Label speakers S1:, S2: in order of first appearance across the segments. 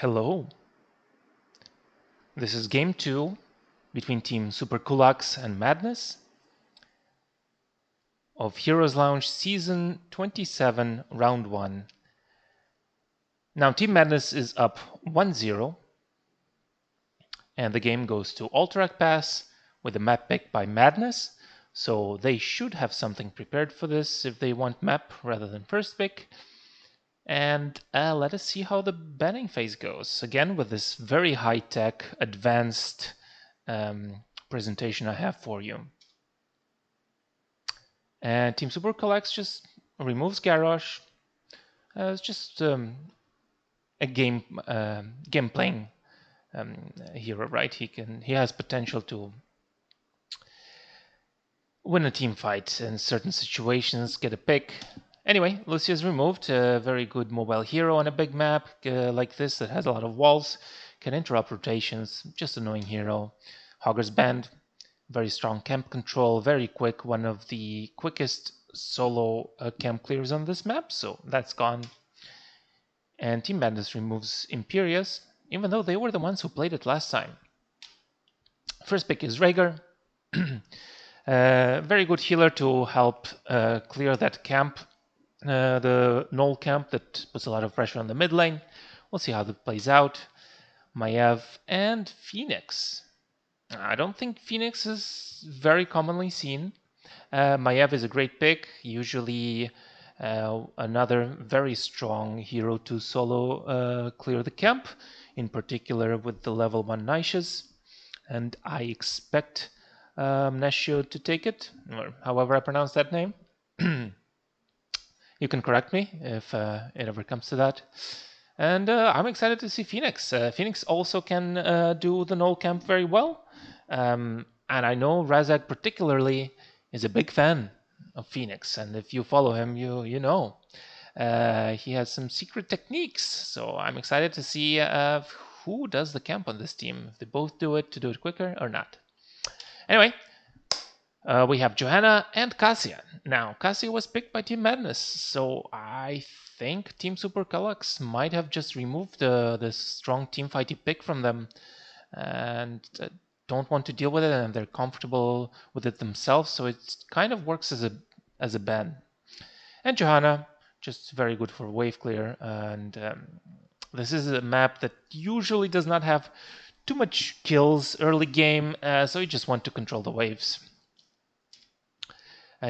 S1: Hello. This is game 2 between Team Super Kuláks and Madness of Heroes Lounge Season 27, Round 1. Now Team Madness is up 1-0 and the game goes to Alterac Pass with a map pick by Madness, so they should have something prepared for this if they want map rather than first pick. And let us see how the banning phase goes. Again, with this very high-tech, advanced presentation I have for you. And Team Super Kuláks just removes Garrosh. It's just a game playing hero, right? He has potential to win a team fight in certain situations, get a pick. Anyway, Lucia's removed, a very good mobile hero on a big map like this that has a lot of walls, can interrupt rotations, just annoying hero. Hogger's banned, very strong camp control, very quick, one of the quickest solo camp clears on this map, so that's gone. And Team Madness removes Imperius, even though they were the ones who played it last time. First pick is Rhaegar. Very good healer to help clear that camp, the null camp that puts a lot of pressure on the mid lane. We'll see how that plays out. Maiev and Phoenix. I don't think Phoenix is very commonly seen. Maiev is a great pick, usually another very strong hero to solo clear the camp, in particular with the level 1 Nishas. And I expect Nashio to take it, or however I pronounce that name. You can correct me if it ever comes to that. And I'm excited to see Phoenix. Phoenix also can do the null camp very well. And I know Razak particularly is a big fan of Phoenix. And if you follow him, you know. He has some secret techniques. So I'm excited to see who does the camp on this team. If they both do it, to do it quicker or not. Anyway, we have Johanna and Cassia. Now, Cassia was picked by Team Madness, so I think Team Super Kuláks might have just removed the strong teamfighty pick from them and don't want to deal with it, and they're comfortable with it themselves, so it kind of works as a ban. And Johanna, just very good for wave clear, and this is a map that usually does not have too much kills early game, so you just want to control the waves.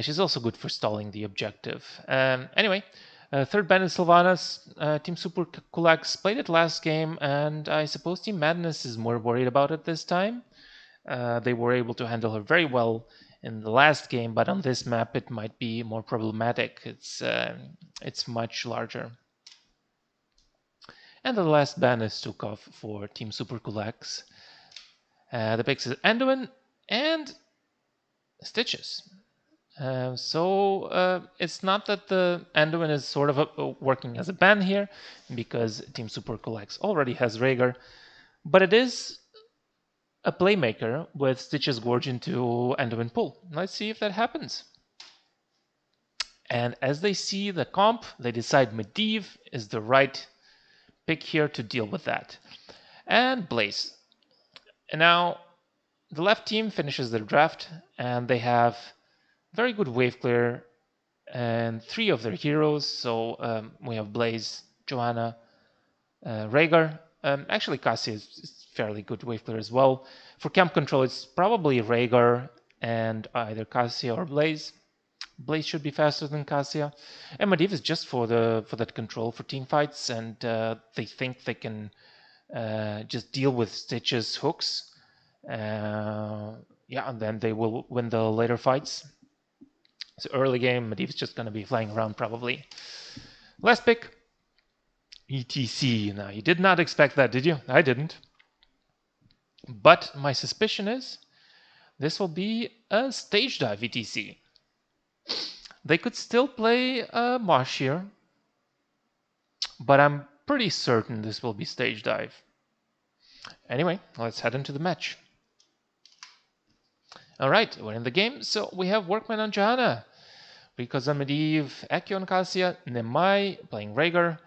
S1: She's also good for stalling the objective. Anyway, third ban is Sylvanas. Team Super Kuláks played it last game, and I suppose Team Madness is more worried about it this time. They were able to handle her very well in the last game, but on this map it might be more problematic. It's much larger. And the last ban is Stukov for Team Super Kuláks. The picks is Anduin and Stitches. So it's not that the Anduin is sort of working as a ban here, because Team Super Kuláks already has Rhaegar, but it is a playmaker with Stitches Gorge into Anduin pool. Let's see if that happens. And as they see the comp, they decide Medivh is the right pick here to deal with that. And Blaze. And now the left team finishes their draft, and they have very good wave clear and 3 of their heroes. So we have Blaze, Johanna, Rhaegar. Actually, Cassia is fairly good wave clear as well. For camp control, it's probably Rhaegar and either Cassia or Blaze. Blaze should be faster than Cassia. And Medivh is just for that control for team fights, and they think they can just deal with Stitch's hooks. Yeah, and then they will win the later fights. So early game, Medivh is just going to be flying around probably. Last pick, ETC. Now, you did not expect that, did you? I didn't. But my suspicion is this will be a stage dive ETC. They could still play Marsh here, but I'm pretty certain this will be stage dive. Anyway, let's head into the match. Alright, we're in the game. So we have Workman on Johanna, Riko's on Medivh, Aki on Cassia, Nemai playing Rhaegar,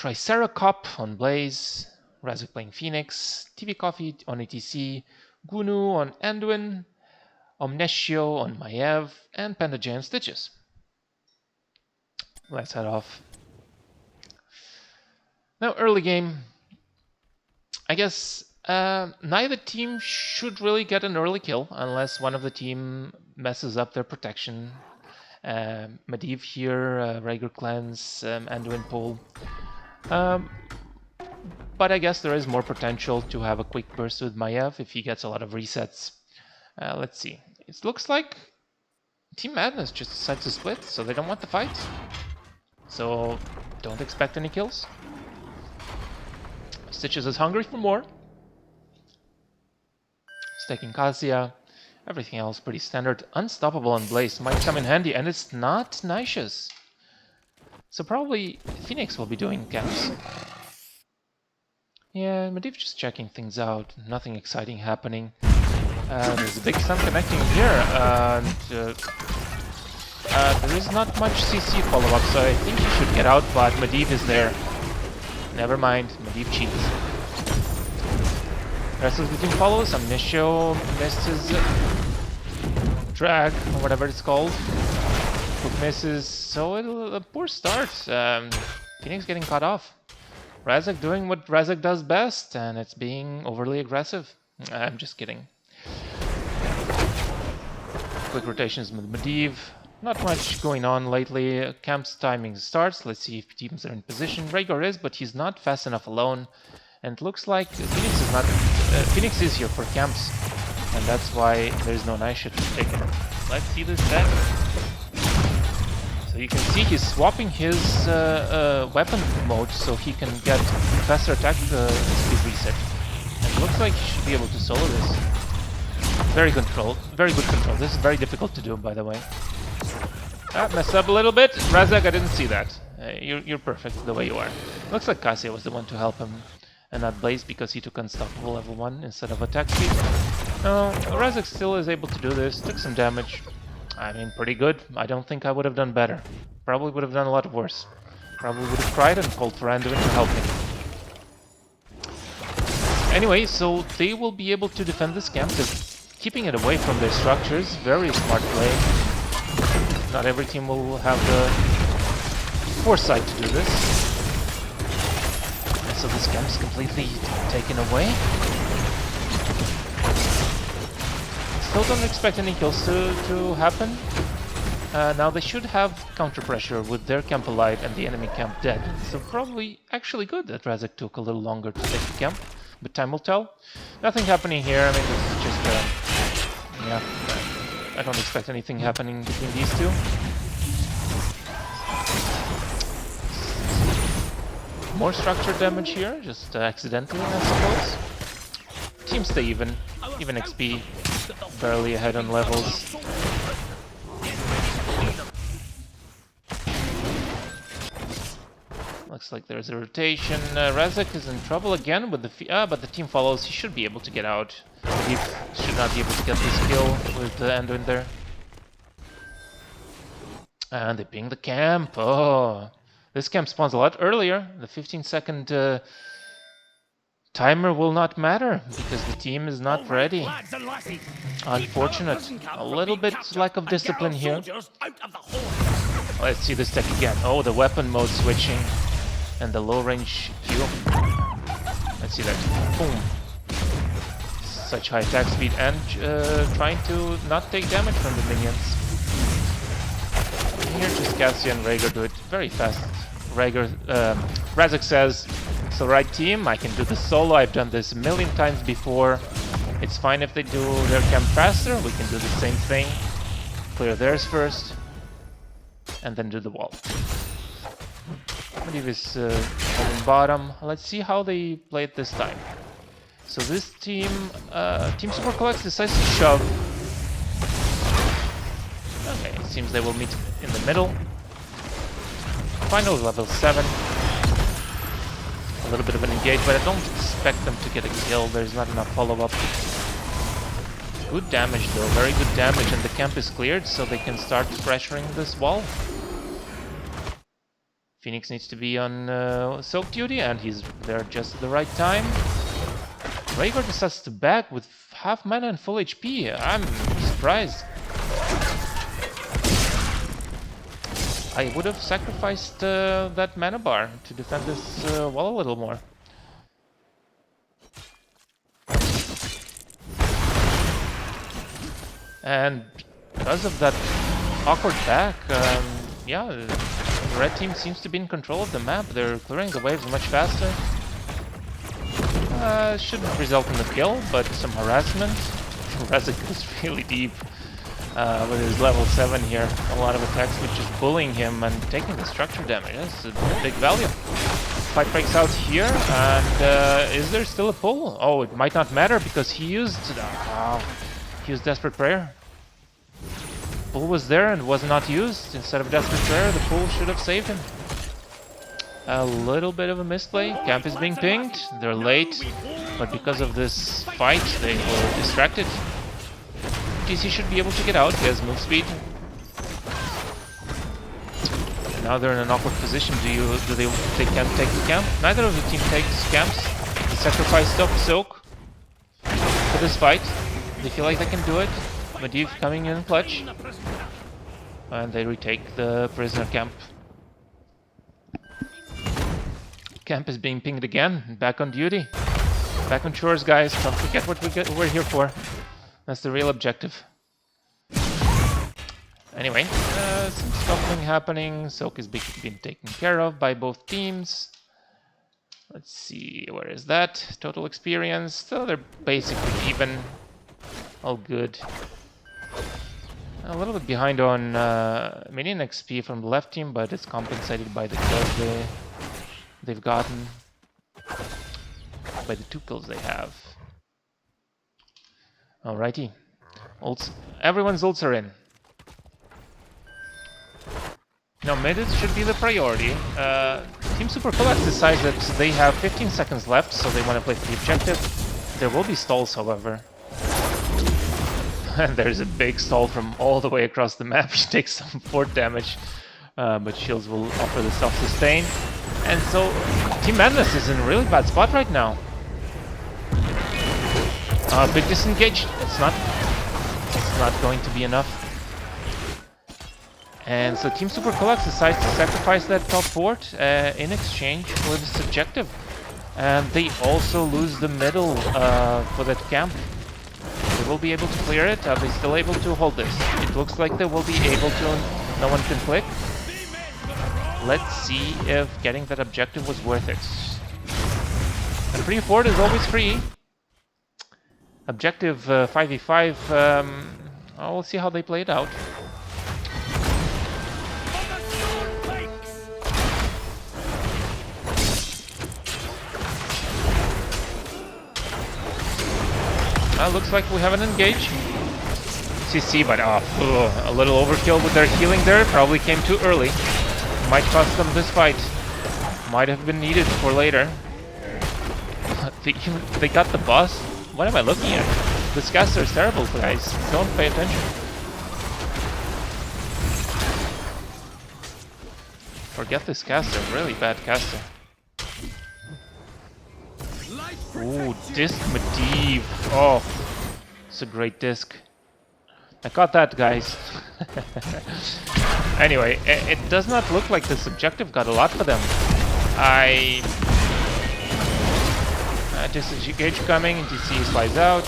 S1: Triceracop on Blaze, Razak playing Phoenix, TV Coffee on ATC, Gunu on Anduin, Omniscio on Maiev, and Panda J on Stitches. Let's head off. Now, early game. I guess neither team should really get an early kill unless one of the team messes up their protection. Medivh here, Rhaegar Cleanse, Anduin pull. But I guess there is more potential to have a quick burst with Maiev if he gets a lot of resets. Let's see. It looks like Team Madness just decided to split, so they don't want the fight. So don't expect any kills. Stitches is hungry for more. Staking Cassia. Everything else pretty standard. Unstoppable on Blaze might come in handy, and it's not Nicious. So probably Phoenix will be doing camps. Yeah, Medivh just checking things out. Nothing exciting happening. There's a big stun connecting here, and there is not much CC follow-up, so I think he should get out, but Medivh is there. Never mind, Medivh cheats. Rest of the team follows. Omniscio missed his drag, or whatever it's called. Hook misses, so a poor start. Phoenix getting caught off. Razak doing what Razak does best, and it's being overly aggressive. I'm just kidding. Quick rotations with Medivh. Not much going on lately. Camp's timing starts. Let's see if teams are in position. Rhaegar is, but he's not fast enough alone. And it looks like Phoenix is not. Phoenix is here for camps, and that's why there's no nice shit to take it. Let's see this deck. So you can see he's swapping his weapon mode so he can get faster attack speed reset. And it looks like he should be able to solo this. Very good control. This is very difficult to do, by the way. Messed up a little bit. Razak, I didn't see that. You're perfect the way you are. Looks like Cassia was the one to help him, and not Blaze because he took Unstoppable level 1 instead of attack speed. No, Razak still is able to do this. Took some damage. I mean, pretty good. I don't think I would have done better. Probably would have done a lot worse. Probably would have cried and called for Anduin to help me. Anyway, so they will be able to defend this camp. They're keeping it away from their structures. Very smart play. Not every team will have the foresight to do this. And so this camp is completely taken away. Still don't expect any kills to happen. Now they should have counter pressure with their camp alive and the enemy camp dead. So probably actually good that Razak took a little longer to take the camp, but time will tell. Nothing happening here. I mean, this is just yeah. I don't expect anything happening between these two. More structure damage here, just accidentally, I suppose. Teams stay even XP, barely ahead on levels. Looks like there's a rotation. Razak is in trouble again with the but the team follows. He should be able to get out. He should not be able to get this kill with the Anduin there. And they ping the camp. Oh, this camp spawns a lot earlier. The 15-second timer will not matter because the team is not ready. Unfortunate. A little bit lack of discipline here. Let's see this tech again. Oh, the weapon mode switching and the low range Q. Let's see that. Boom. Such high attack speed and trying to not take damage from the minions. Here just Cassia and Rhaegar do it very fast. Razak says, it's the right team, I can do this solo, I've done this a million times before. It's fine if they do their camp faster, we can do the same thing. Clear theirs first, and then do the wall. Medivh is holding bottom. Let's see how they play it this time. So this team, Team Super Kuláks decides to shove. Okay, it seems they will meet in the middle. Final level 7. A little bit of an engage, but I don't expect them to get a kill. There's not enough follow-up. Good damage though, very good damage, and the camp is cleared, so they can start pressuring this wall. Phoenix needs to be on soak duty, and he's there just at the right time. Rhaegar decides to back with half mana and full HP. I'm surprised. I would have sacrificed that mana bar to defend this wall a little more. And because of that awkward back, yeah, the red team seems to be in control of the map. They're clearing the waves much faster. Shouldn't result in the kill, but some harassment. Razak goes really deep with his level 7 here. A lot of attacks which is bullying him and taking the structure damage. That's a big value. Fight breaks out here, and is there still a pull? Oh, it might not matter because he used Desperate Prayer. Pull was there and was not used. Instead of Desperate Prayer, the pull should have saved him. A little bit of a misplay. Camp is being pinged. They're late, but because of this fight, they were distracted. TC should be able to get out. He has move speed. And now they're in an awkward position. They can't take the camp? Neither of the team takes camps. They sacrifice soak for this fight. They feel like they can do it. Medivh coming in clutch. And they retake the prisoner camp. Camp is being pinged again. Back on duty. Back on shores, guys. Don't forget what we're here for. That's the real objective. Anyway, some scuffling happening. Soak is being taken care of by both teams. Let's see, where is that? Total experience. So they're basically even. All good. A little bit behind on minion XP from the left team, but it's compensated by the kills they've gotten. By the 2 kills they have. Alrighty. Everyone's ults are in. Now mid should be the priority. Team Super Kuláks decides that they have 15 seconds left, so they want to play for the objective. There will be stalls, however. And there's a big stall from all the way across the map. She takes some fort damage, but shields will offer the self-sustain. And so Team Madness is in a really bad spot right now. Big disengage. It's not going to be enough. And so Team Super Kuláks decides to sacrifice that top fort in exchange for this objective. And they also lose the middle for that camp. They will be able to clear it. Are they still able to hold this? It looks like they will be able to. No one can click. Let's see if getting that objective was worth it. A free fort is always free. Objective 5v5. We'll see how they play it out. Looks like we haven't engaged. CC, but a little overkill with their healing there. Probably came too early. Might cost them this fight. Might have been needed for later. They got the boss. What am I looking at? This caster is terrible, guys. Don't pay attention. Forget this caster. Really bad caster. Ooh, disc Medivh. Oh, it's a great disc. I got that, guys. Anyway, it does not look like this objective got a lot for them. Disengage coming, and DC slides out.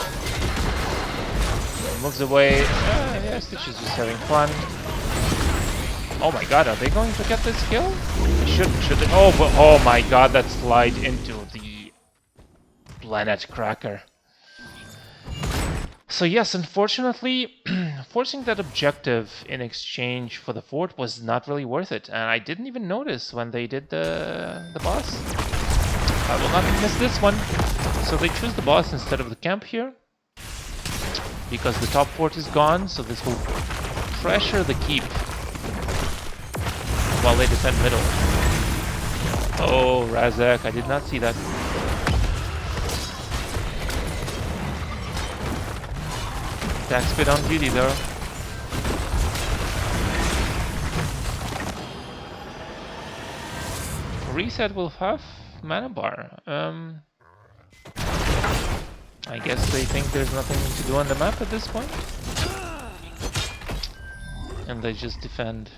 S1: Moves away. Yeah, Stitch is just having fun. Oh my god, are they going to get this kill? Should they? Oh my god, that slide into the Planet Cracker. So yes, unfortunately, forcing that objective in exchange for the fort was not really worth it, and I didn't even notice when they did the boss. I will not miss this one. So they choose the boss instead of the camp here, because the top fort is gone, so this will pressure the keep while they defend middle. Oh, Razak, I did not see that. Attack speed on duty though. reset with half mana bar. I guess they think there's nothing to do on the map at this point. And they just defend.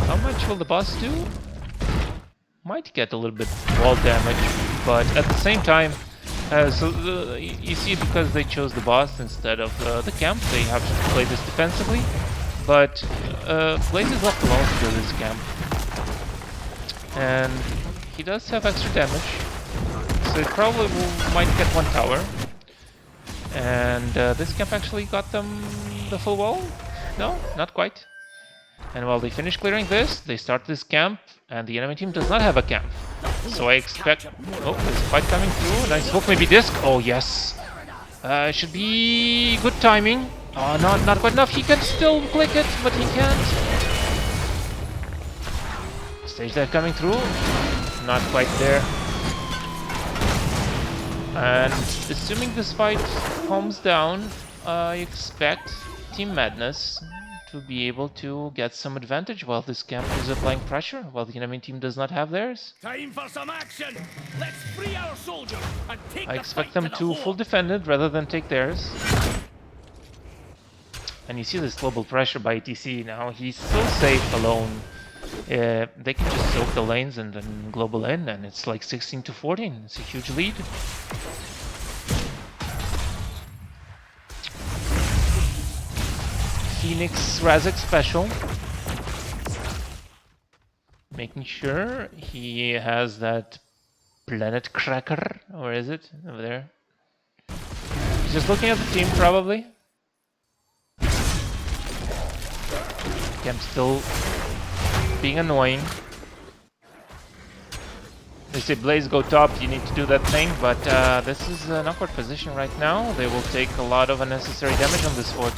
S1: How much will the boss do? Might get a little bit wall damage, but at the same time, you see, because they chose the boss instead of the camp, they have to play this defensively. But Blaze is left alone to do this camp, and he does have extra damage, so he probably might get one tower. And this camp actually got them the full wall? No, not quite. And while they finish clearing this, they start this camp, and the enemy team does not have a camp. So I expect... Oh, there's a fight coming through. Nice hook, maybe disc. Oh, yes. Should be good timing. Oh, not quite enough. He can still click it, but he can't. Stage dive coming through. Not quite there. And assuming this fight calms down, I expect Team Madness to be able to get some advantage while this camp is applying pressure, while the enemy team does not have theirs.
S2: Time for some action. Let's free our soldiers and take
S1: I expect them to full defend it rather than take theirs. And you see this global pressure by ETC now. He's so safe alone. They can just soak the lanes and then global in, and it's like 16 to 14. It's a huge lead. Phoenix Razak special. Making sure he has that planet cracker. Where is it? Over there. He's just looking at the team, probably. I'm still being annoying. They say Blaze go top, you need to do that thing, but this is an awkward position right now. They will take a lot of unnecessary damage on this fort.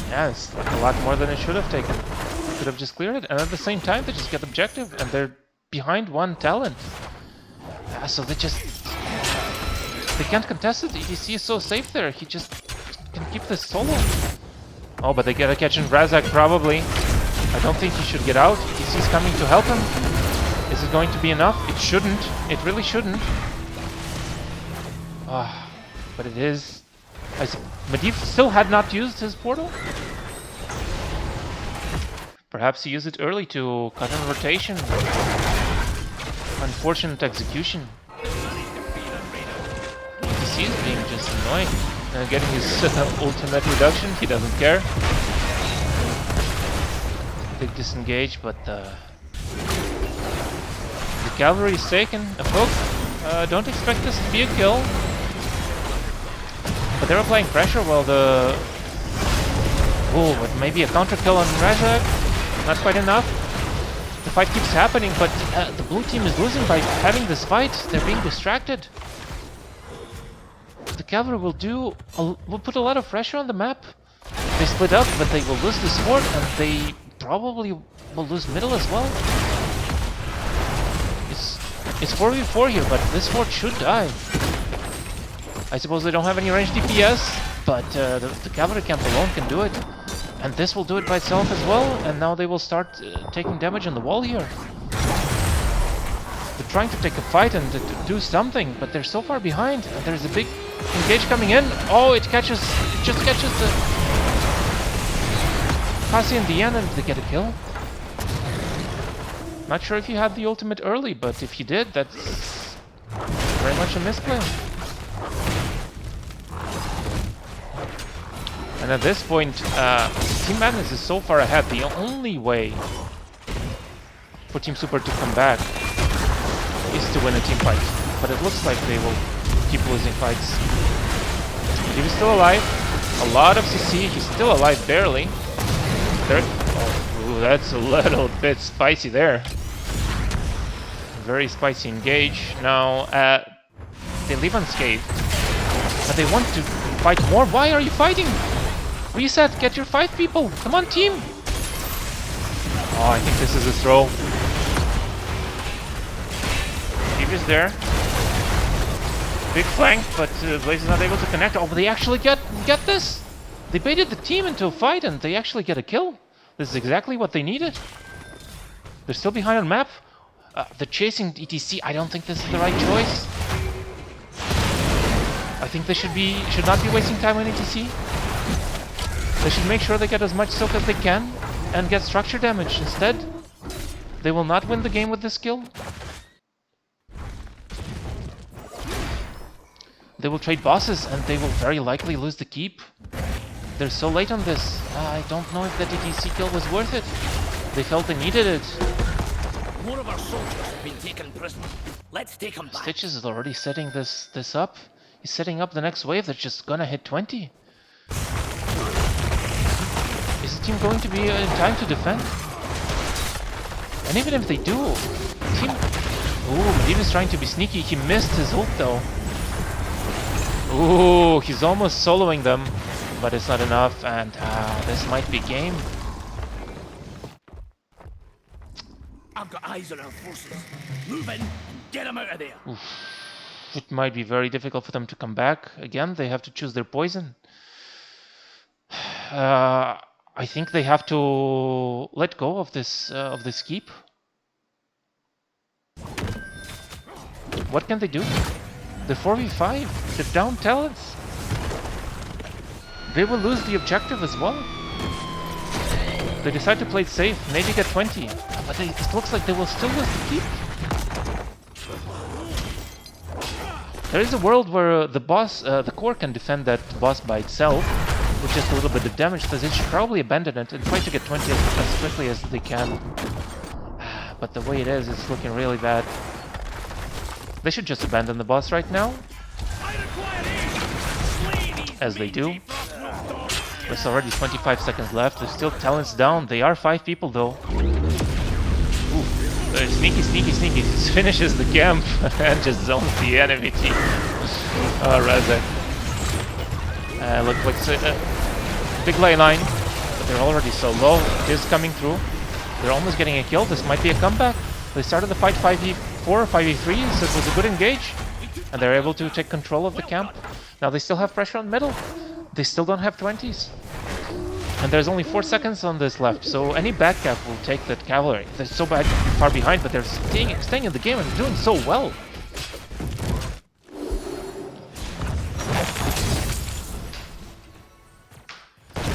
S1: Yeah, it's like a lot more than it should have taken. They could have just cleared it, and at the same time they just get objective, and they're behind one talent. Yeah, so they can't contest it. EDC is so safe there, he just can keep this solo. Oh, but they get a catch in Razak probably. I don't think he should get out. EDC is coming to help him. Is it going to be enough? It shouldn't. It really shouldn't. But it is. Medivh still had not used his portal. Perhaps he used it early to cut in rotation. Unfortunate execution. ETC is being just annoying. Getting his ultimate reduction, he doesn't care. Big disengage, but the cavalry is taken. A hook. Don't expect this to be a kill. But they're applying pressure while the... Oh, but maybe a counter kill on Razak. Not quite enough. The fight keeps happening, but the blue team is losing by having this fight. They're being distracted. The cavalry will put a lot of pressure on the map. They split up, but they will lose this fort, and they probably will lose middle as well. It's 4v4 here, but this fort should die. I suppose they don't have any ranged DPS, but the cavalry camp alone can do it. And this will do it by itself as well, and now they will start taking damage on the wall here. They're trying to take a fight and to do something, but they're so far behind, and there's a big engage coming in. Oh, it just catches the Kasi in the end, and they get a kill. Not sure if you had the ultimate early, but if you did, that's very much a misplay. And at this point, Team Madness is so far ahead. The only way for Team Super to come back is to win a team fight. But it looks like they will keep losing fights. Div is still alive. A lot of CC. He's still alive barely. Oh, that's a little bit spicy there. Very spicy engage. Now, they leave unscathed. But they want to fight more. Why are you fighting? Reset, get your fight, people! Come on, team! Oh, I think this is a throw. Div is there. Big flank, but Blaze is not able to connect. Oh, but they actually get this! They baited the team into a fight and they actually get a kill. This is exactly what they needed. They're still behind on map. They're chasing ETC. I don't think this is the right choice. I think they should not be wasting time on ETC. They should make sure they get as much soak as they can and get structure damage instead. They will not win the game with this skill. They will trade bosses and they will very likely lose the keep. They're so late on this. I don't know if that ETC kill was worth it. They felt they needed it.
S2: More of our soldiers have been taken prisoner. Let's take them back.
S1: Stitches is already setting this up. He's setting up the next wave that's just gonna hit 20. Is the team going to be in time to defend? And even if they do, team... Ooh, Div is trying to be sneaky. He missed his ult though. Ooh, he's almost soloing them, but it's not enough, and this might be game.
S2: I've got eyes on our forces. Move in and get them out of there.
S1: Oof. It might be very difficult for them to come back. Again, they have to choose their poison. I think they have to let go of this keep. What can they do? The 4v5. They're down talents. They will lose the objective as well. They decide to play it safe, maybe get 20. But it looks like they will still lose the keep. There is a world where the boss, the core can defend that boss by itself with just a little bit of damage, so they should probably abandon it and try to get 20 as quickly as they can. But the way it is, it's looking really bad. They should just abandon the boss right now. As they do. There's already 25 seconds left. There's still talents down. They are 5 people though. Ooh. Sneaky, sneaky, sneaky. Just finishes the camp and just zones the enemy team. Oh, Razak. Look like big ley line, but they're already so low. It is coming through. They're almost getting a kill. This might be a comeback. They started the fight 5v4 or 5v3, so it was a good engage. And they're able to take control of the camp. Now they still have pressure on middle. They still don't have 20s. And there's only 4 seconds on this left, so any back cap will take that cavalry. They're so far behind, but they're staying in the game and they're doing so well.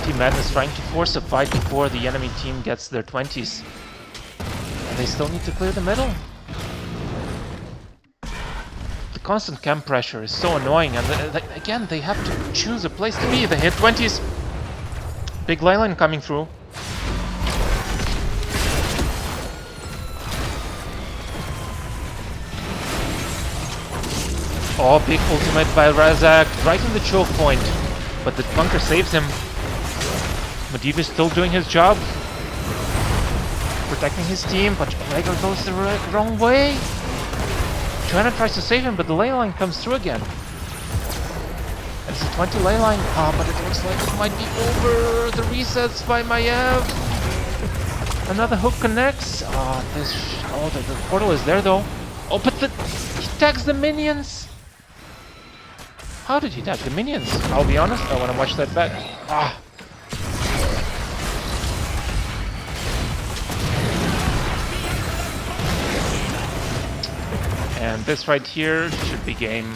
S1: Team Madness trying to force a fight before the enemy team gets their 20s. And they still need to clear the middle. The constant camp pressure is so annoying, and again, they have to choose a place to be. They hit 20s. Big ley line coming through. Oh, big ultimate by Razak, right in the choke point. But the bunker saves him. Div is still doing his job. Protecting his team, but Rhaegar goes the wrong way. Joanna tries to save him, but the ley line comes through again. It's a 20 ley line. But it looks like it might be over. The resets by Maiev. Another hook connects. The portal is there though. Oh, but he tags the minions. How did he tag the minions? I'll be honest, I want to watch that back. And this right here should be game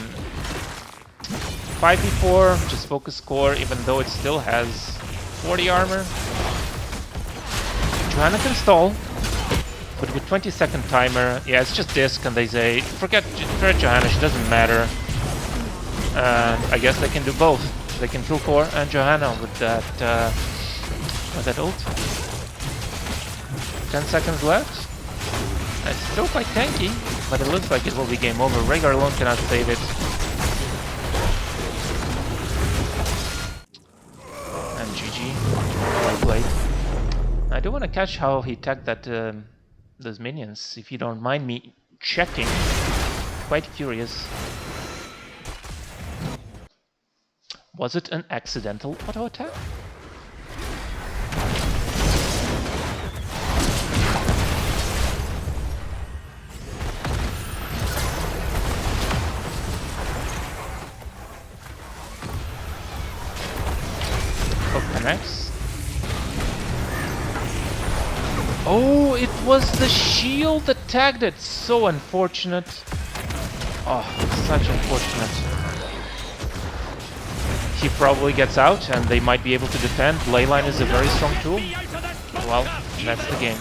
S1: 5v4, just focus core, even though it still has 40 armor. Johanna can stall, but with 20-second timer, yeah, it's just disc, and they say, forget Johanna, she doesn't matter. I guess they can do both. They can kill core and Johanna with that ult. 10 seconds left. It's still quite tanky, but it looks like it will be game over. Rhaegar alone cannot save it. And GG. Well played. I do want to catch how he tagged that those minions, if you don't mind me checking. Quite curious. Was it an accidental auto attack? Hook connects. It was the shield that tagged it. So unfortunate. Oh, such unfortunate. He probably gets out and they might be able to defend. Leyline is a very strong tool. Well, that's the game.